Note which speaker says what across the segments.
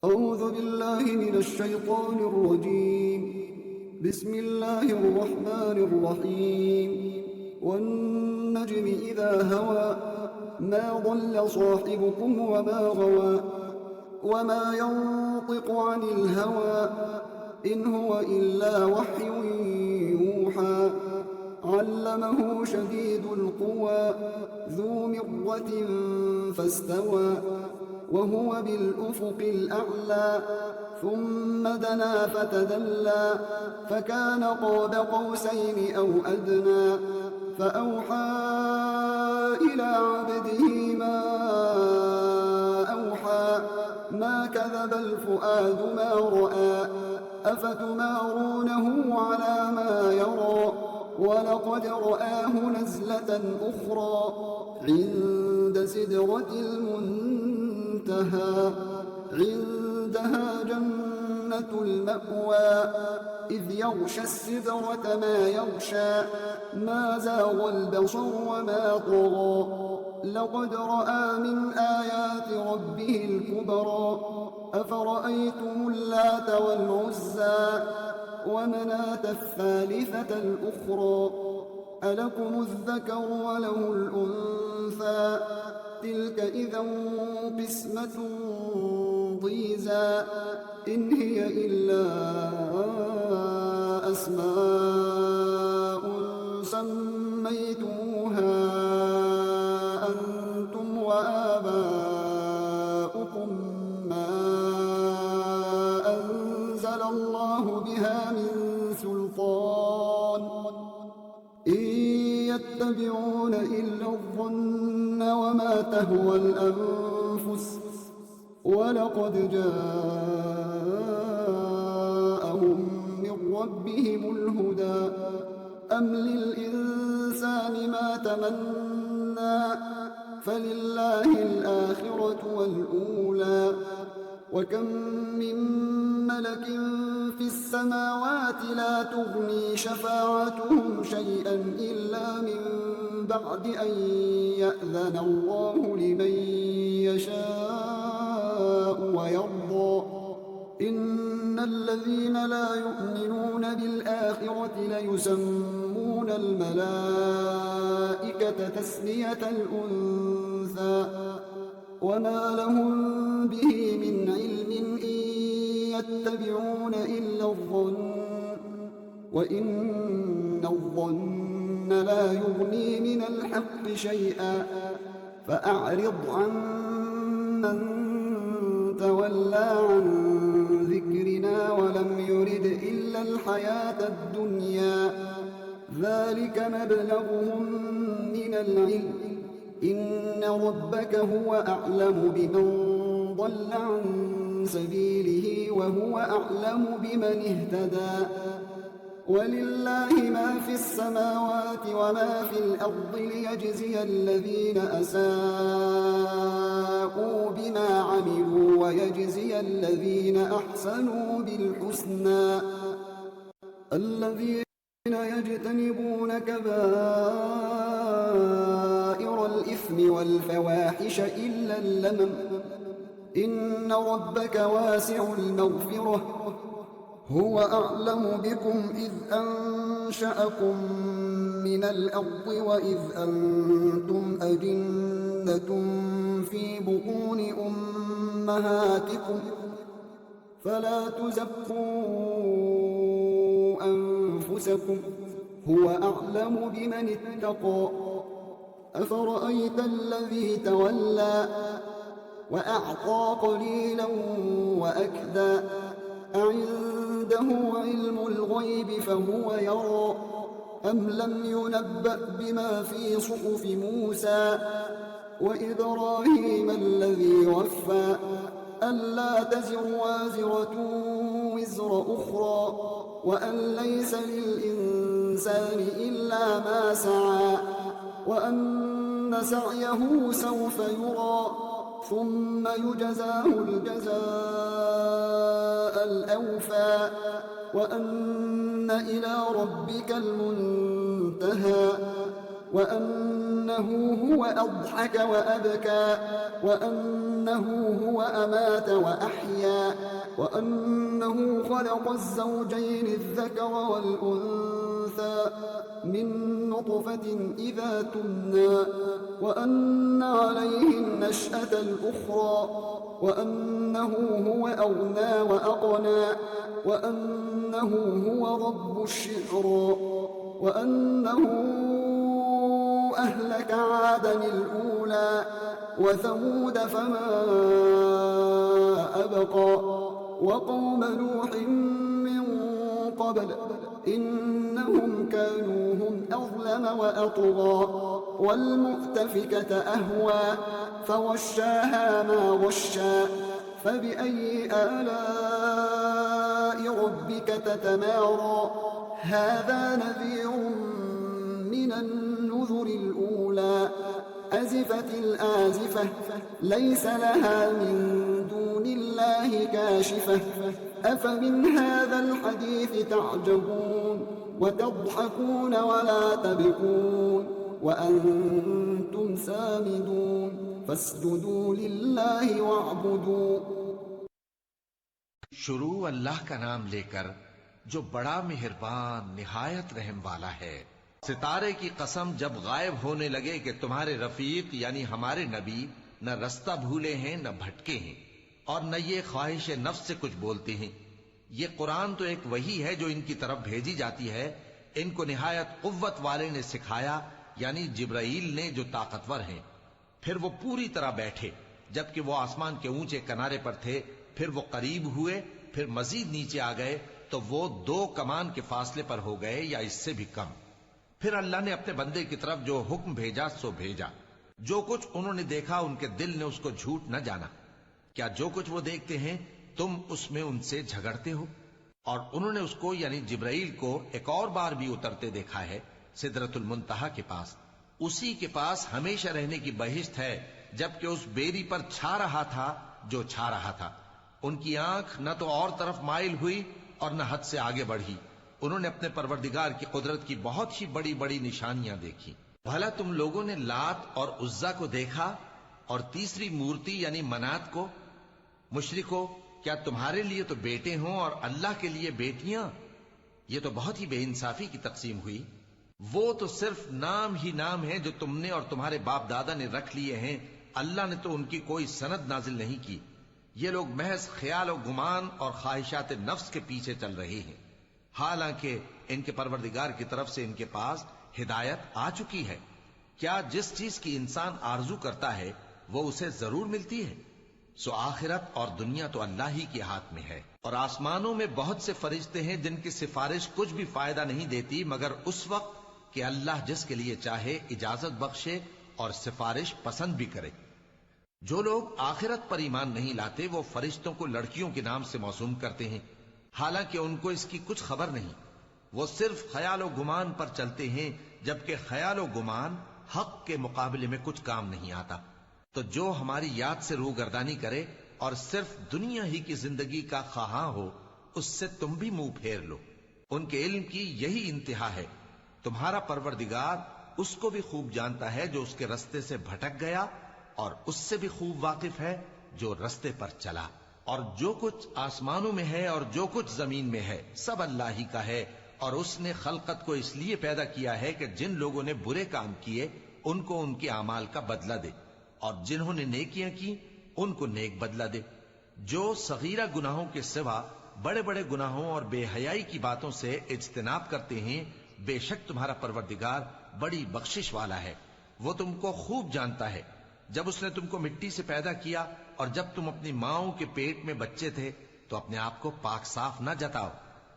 Speaker 1: أعوذ بالله من الشيطان الرجيم. بسم الله الرحمن الرحيم. والنجم إذا هوى ما ضل صاحبكم وما غوى وما ينطق عن الهوى إن هو إلا وحي يوحى علمه شديد القوى ذو مرة فاستوى وهو بالأفق الأعلى ثم دنا فتدلى فكان قاب قوسين أو أدنى فأوحى إلى عبده ما أوحى ما كذب الفؤاد ما رأى أفتمارونه على ما يرى ولقد رآه نزلة أخرى عند سدرة المنتهى عندها جنة المأوى إذ يغشى السدرة ما يغشى ما زاغ البصر وما طغى لقد رأى من آيات ربه الكبرى أفرأيتم اللات والعزى ومناة الثالثة الأخرى ألكم الذكر وله الأنثى تلك إذا قسمة ضيزى إن هي إلا أسماء سميتموها أنتم وآباؤكم ما أنزل الله بها من سلطان إن يتبعون إلا الظن وما تهوى الأنفس ولقد جاءهم من ربهم الهدى أم للإنسان ما تمنى فلله الآخرة والأولى وكم من ملك في السماوات لا تغني شفاعتهم شيئا إلا من بعد أن يأذن الله لمن يشاء ويرضى إن الذين لا يؤمنون بالآخرة ليسمون الملائكة تسمية الأنثى وما لهم به من علم إن يتبعون إلا الظن وإن الظن لا يغني من الحق شيئا فأعرض عن من تولى عن ذكرنا ولم يرد إلا الحياة الدنيا ذلك مبلغهم من العلم إن ربك هو أعلم بمن ضل عن سبيله وهو أعلم بمن اهتدى ولله ما في السماوات وما في الأرض ليجزي الذين أساءوا بما عملوا ويجزي الذين أحسنوا بالحسنى الذين يجتنبون كبائر الإثم والفواحش إلا اللمم إن ربك واسع المغفرة هو أعلم بكم إذ أنشأكم من الأرض وإذ أنتم أجنة في بطون أمهاتكم فلا تزكوا أنفسكم هو أعلم بمن اتقى أفرأيت الذي تولى وأعطى قليلا وأكدى أعنده علم الغيب فهو يرى أم لم ينبأ بما في صحف موسى وإبراهيم الذي وفى ألا تزر وازرة وزر أخرى وأن ليس للإنسان إلا ما سعى وأن سعيه سوف يرى ثم يجزاه الجزاء الأوفى وأن إلى ربك المنتهى وأنه هو أضحك وأبكى وأنه هو أمات وأحيا وأنه خلق الزوجين الذكر والأنثى من نطفة إذا تمنى وأن عليه النشأة الأخرى وأنه هو أغنى وأقنى وأنه هو رب الشعرى وأنه أهلك عادا الأولى وثمود فما أبقى وقوم نوح من قبل إنهم كانوا هم أظلم وأطغى والمؤتفكة أهوى فغشاها ما غشى فبأي آلاء ربك تتمارى هذا نذير من النذر الأولى أزفت الآزفة ليس لها من دون الله كاشفة أفمن هذا الحديث تعجبون وتضحكون ولا تبكون وأنتم سامدون فاسجدوا لله واعبدوا.
Speaker 2: شروع اللہ کا نام لے کر جو بڑا مہربان نہایت رحم والا ہے. ستارے کی قسم جب غائب ہونے لگے کہ تمہارے رفیق یعنی ہمارے نبی نہ رستہ بھولے ہیں نہ بھٹکے ہیں اور نہ یہ خواہش نفس سے کچھ بولتے ہیں. یہ قرآن تو ایک وحی ہے جو ان کی طرف بھیجی جاتی ہے. ان کو نہایت قوت والے نے سکھایا یعنی جبرائیل نے جو طاقتور ہیں. پھر وہ پوری طرح بیٹھے جبکہ وہ آسمان کے اونچے کنارے پر تھے. پھر وہ قریب ہوئے, پھر مزید نیچے آ گئے تو وہ 2 کمان کے فاصلے پر ہو گئے یا اس سے بھی کم. پھر اللہ نے اپنے بندے کی طرف جو حکم بھیجا سو بھیجا. جو کچھ انہوں نے دیکھا ان کے دل نے اس کو جھوٹ نہ جانا. کیا جو کچھ وہ دیکھتے ہیں تم اس میں ان سے جھگڑتے ہو؟ اور انہوں نے اس کو یعنی جبرائیل کو ایک اور بار بھی اترتے دیکھا ہے سدرۃ المنتہا کے پاس. اسی کے پاس ہمیشہ رہنے کی بہشت ہے جبکہ اس بیری پر چھا رہا تھا جو چھا رہا تھا. ان کی آنکھ نہ تو اور طرف مائل ہوئی اور نہ حد سے آگے بڑھی. انہوں نے اپنے پروردگار کی قدرت کی بہت ہی بڑی بڑی نشانیاں دیکھی. بھلا تم لوگوں نے لات اور عزا کو دیکھا اور تیسری مورتی یعنی منات کو؟ مشرکو, کیا تمہارے لیے تو بیٹے ہوں اور اللہ کے لیے بیٹیاں؟ یہ تو بہت ہی بے انصافی کی تقسیم ہوئی. وہ تو صرف نام ہی نام ہے جو تم نے اور تمہارے باپ دادا نے رکھ لیے ہیں. اللہ نے تو ان کی کوئی سند نازل نہیں کی. یہ لوگ محض خیال و گمان اور خواہشات نفس کے پیچھے چل رہے ہیں, حالانکہ ان کے پروردگار کی طرف سے ان کے پاس ہدایت آ چکی ہے. کیا جس چیز کی انسان آرزو کرتا ہے وہ اسے ضرور ملتی ہے؟ سو آخرت اور دنیا تو اللہ ہی کے ہاتھ میں ہے. اور آسمانوں میں بہت سے فرشتے ہیں جن کی سفارش کچھ بھی فائدہ نہیں دیتی مگر اس وقت کہ اللہ جس کے لیے چاہے اجازت بخشے اور سفارش پسند بھی کرے. جو لوگ آخرت پر ایمان نہیں لاتے وہ فرشتوں کو لڑکیوں کے نام سے موسوم کرتے ہیں, حالانکہ ان کو اس کی کچھ خبر نہیں. وہ صرف خیال و گمان پر چلتے ہیں جبکہ خیال و گمان حق کے مقابلے میں کچھ کام نہیں آتا. تو جو ہماری یاد سے روگردانی کرے اور صرف دنیا ہی کی زندگی کا خواہاں ہو اس سے تم بھی منہ پھیر لو. ان کے علم کی یہی انتہا ہے. تمہارا پروردگار اس کو بھی خوب جانتا ہے جو اس کے رستے سے بھٹک گیا اور اس سے بھی خوب واقف ہے جو رستے پر چلا. اور جو کچھ آسمانوں میں ہے اور جو کچھ زمین میں ہے سب اللہ ہی کا ہے. اور اس نے خلقت کو اس لیے پیدا کیا ہے کہ جن لوگوں نے برے کام کیے ان کو ان کے اعمال کا بدلہ دے اور جنہوں نے نیکیاں کی ان کو نیک بدلہ دے. جو صغیرہ گناہوں کے سوا بڑے بڑے گناہوں اور بے حیائی کی باتوں سے اجتناب کرتے ہیں بے شک تمہارا پروردگار بڑی بخشش والا ہے. وہ تم کو خوب جانتا ہے. جب اس نے تم کو مٹی سے پیدا کیا اور جب تم اپنی ماؤں کے پیٹ میں بچے تھے تو اپنے آپ کو پاک صاف نہ جتاؤ.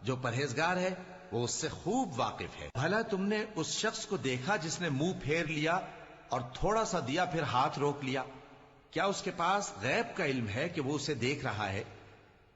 Speaker 2: جو پرہیزگار ہے وہ اس سے خوب واقف ہے. بھلا تم نے اس شخص کو دیکھا جس نے منہ پھیر لیا اور تھوڑا سا دیا پھر ہاتھ روک لیا؟ کیا اس کے پاس غیب کا علم ہے کہ وہ اسے دیکھ رہا ہے؟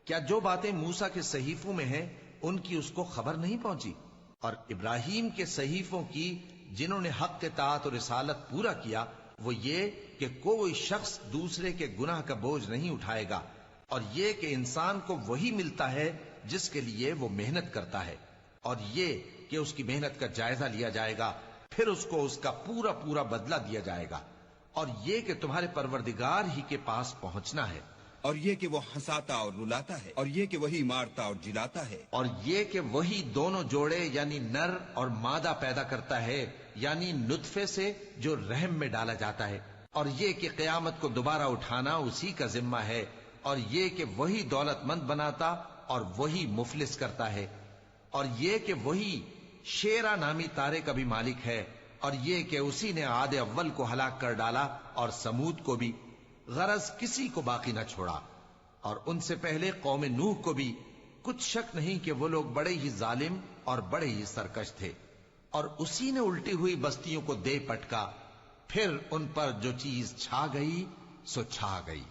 Speaker 2: کیا جو باتیں موسیٰ کے صحیفوں میں ہیں ان کی اس کو خبر نہیں پہنچی؟ اور ابراہیم کے صحیفوں کی جنہوں نے حق کے اطاعت اور رسالت پورا کیا وہ یہ کہ کوئی شخص دوسرے کے گناہ کا بوجھ نہیں اٹھائے گا اور یہ کہ انسان کو وہی ملتا ہے جس کے لیے وہ محنت کرتا ہے اور یہ کہ اس کی محنت کا جائزہ لیا جائے گا. फिर उसको उसका पूरा पूरा बदला दिया जाएगा। और ये कि तुम्हारे परवरदिगार ही के पास पहुंचना है,
Speaker 3: और ये कि वो हंसाता और रुलाता है, और ये कि वही मारता और जिलाता है,
Speaker 2: और ये कि वही दोनों जोड़े यानी नर और मादा पैदा करता है, यानी नुतफे से जो रहम में डाला जाता है, और ये कि क़यामत को दोबारा उठाना उसी का जिम्मा है, और ये कि वही दौलतमंद बनाता और वही मुफलिस करता है, और ये कि वही शेरा नामी तारे का भी मालिक है, और ये कि उसी ने आदे अव्वल को हलाक कर डाला और समूद को भी, गरज किसी को बाकी न छोड़ा, और उनसे पहले कौम नूह को भी। कुछ शक नहीं कि वो लोग बड़े ही जालिम और बड़े ही सरकश थे। और उसी ने उल्टी हुई बस्तियों को दे पटका, फिर उन पर जो चीज छा गई सो छा गई।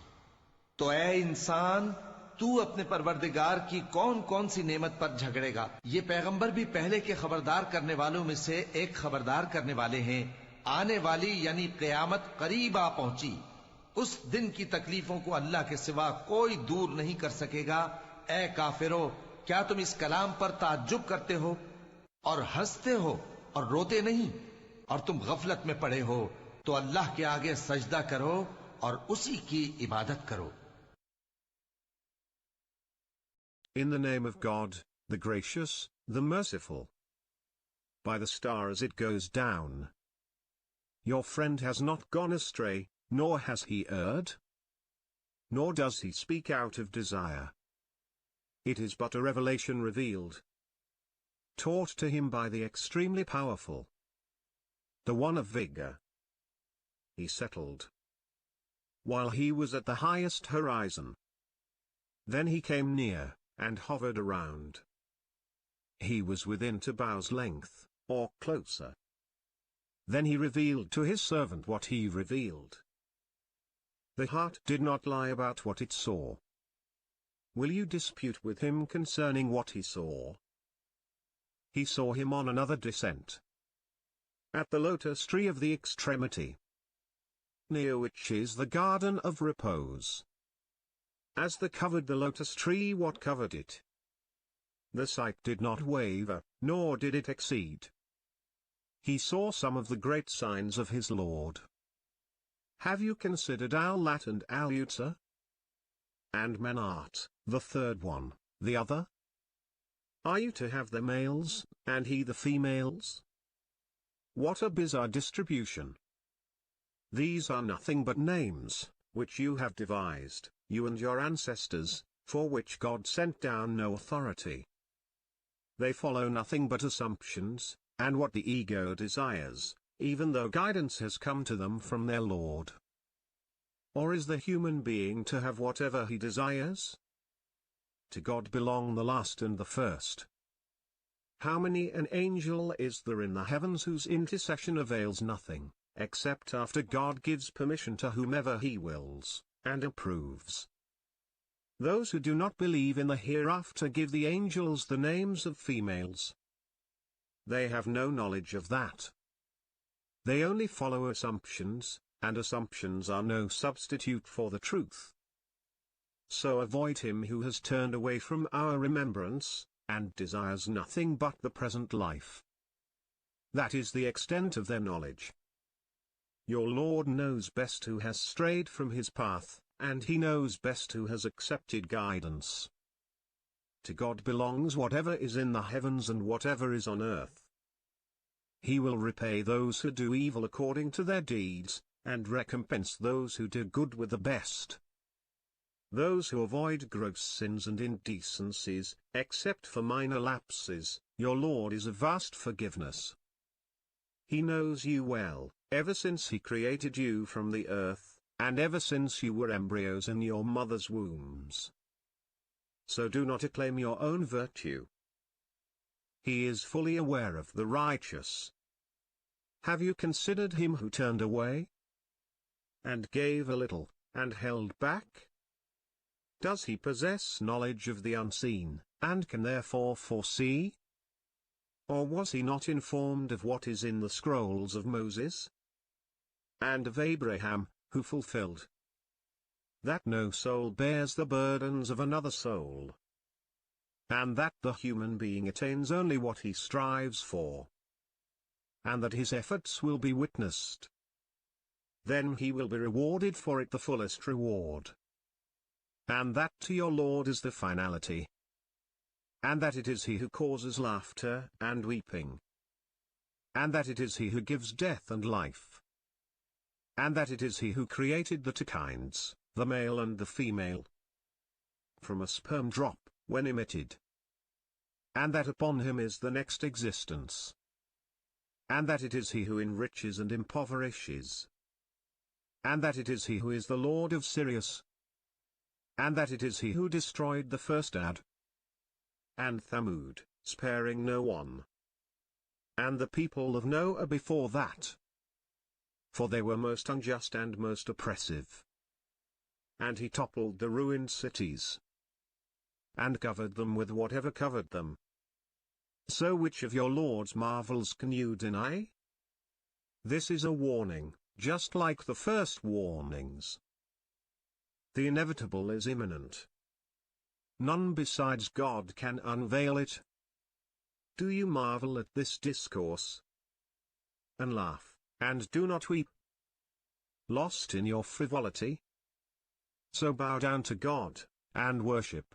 Speaker 2: तो ऐ इंसान, तू अपने परवरदिगार की कौन कौन सी नेमत पर झगड़ेगा? ये पैगंबर भी पहले के खबरदार करने वालों में से एक खबरदार करने वाले हैं। आने वाली यानी क़यामत करीब आ पहुंची। उस दिन की तकलीफों को अल्लाह के सिवा कोई दूर नहीं कर सकेगा। ए काफिरो, क्या तुम इस कलाम पर ताज्जुब करते हो और हंसते हो और रोते नहीं, और तुम गफलत में पड़े हो? तो अल्लाह के आगे सजदा करो और उसी की इबादत करो।
Speaker 4: In the name of God, the gracious, the merciful. By the star as it goes down. Your friend has not gone astray, nor has he erred. Nor does he speak out of desire. It is but a revelation revealed, taught to him by the extremely powerful, the one of vigor. He settled while he was at the highest horizon. Then he came near, and hovered around. He was within 2 bows' length, or closer. Then he revealed to his servant what he revealed. The heart did not lie about what it saw. Will you dispute with him concerning what he saw? He saw him on another descent, at the lotus tree of the extremity, near which is the garden of repose. As the covered the lotus tree what covered it. The sight did not waver, nor did it exceed. He saw some of the great signs of his Lord. Have you considered Al-Lat and Al-Uzza? And Manat, the third one, the other? Are you to have the males, and he the females? What a bizarre distribution! These are nothing but names, which you have devised, you and your ancestors, for which God sent down no authority. They follow nothing but assumptions, and what the ego desires, even though guidance has come to them from their Lord. Or is the human being to have whatever he desires? To God belong the last and the first. How many an angel is there in the heavens whose intercession avails nothing, except after God gives permission to whomever he wills, and approves. Those who do not believe in the hereafter give the angels the names of females. They have no knowledge of that. They only follow assumptions, and assumptions are no substitute for the truth. So avoid him who has turned away from our remembrance, and desires nothing but the present life. That is the extent of their knowledge. Your Lord knows best who has strayed from his path, and he knows best who has accepted guidance. To God belongs whatever is in the heavens and whatever is on earth. He will repay those who do evil according to their deeds, and recompense those who do good with the best. Those who avoid gross sins and indecencies, except for minor lapses, your Lord is of vast forgiveness. He knows you well, ever since he created you from the earth, and ever since you were embryos in your mother's wombs. So do not acclaim your own virtue. He is fully aware of the righteous. Have you considered him who turned away, and gave a little, and held back? Does he possess knowledge of the unseen, and can therefore foresee? Or was he not informed of what is in the scrolls of Moses, and of Abraham, who fulfilled that no soul bears the burdens of another soul, and that the human being attains only what he strives for? and that his efforts will be witnessed. Then he will be rewarded for it the fullest reward. And that to your Lord is the finality. And that it is he who causes laughter and weeping. And that it is he who gives death and life. And that it is he who created the two kinds, the male and the female, from a sperm drop, when emitted. And that upon him is the next existence. And that it is he who enriches and impoverishes. And that it is he who is the Lord of Sirius. And that it is he who destroyed the first Ad and Thamud, sparing no one. And the people of Noah before that. For they were most unjust and most oppressive. And he toppled the ruined cities, and covered them with whatever covered them. So which of your Lord's marvels can you deny? This is a warning, just like the first warnings. The inevitable is imminent. None besides God can unveil it. Do you marvel at this discourse? And laugh, and do not weep? Lost in your frivolity? So bow down to God, and worship.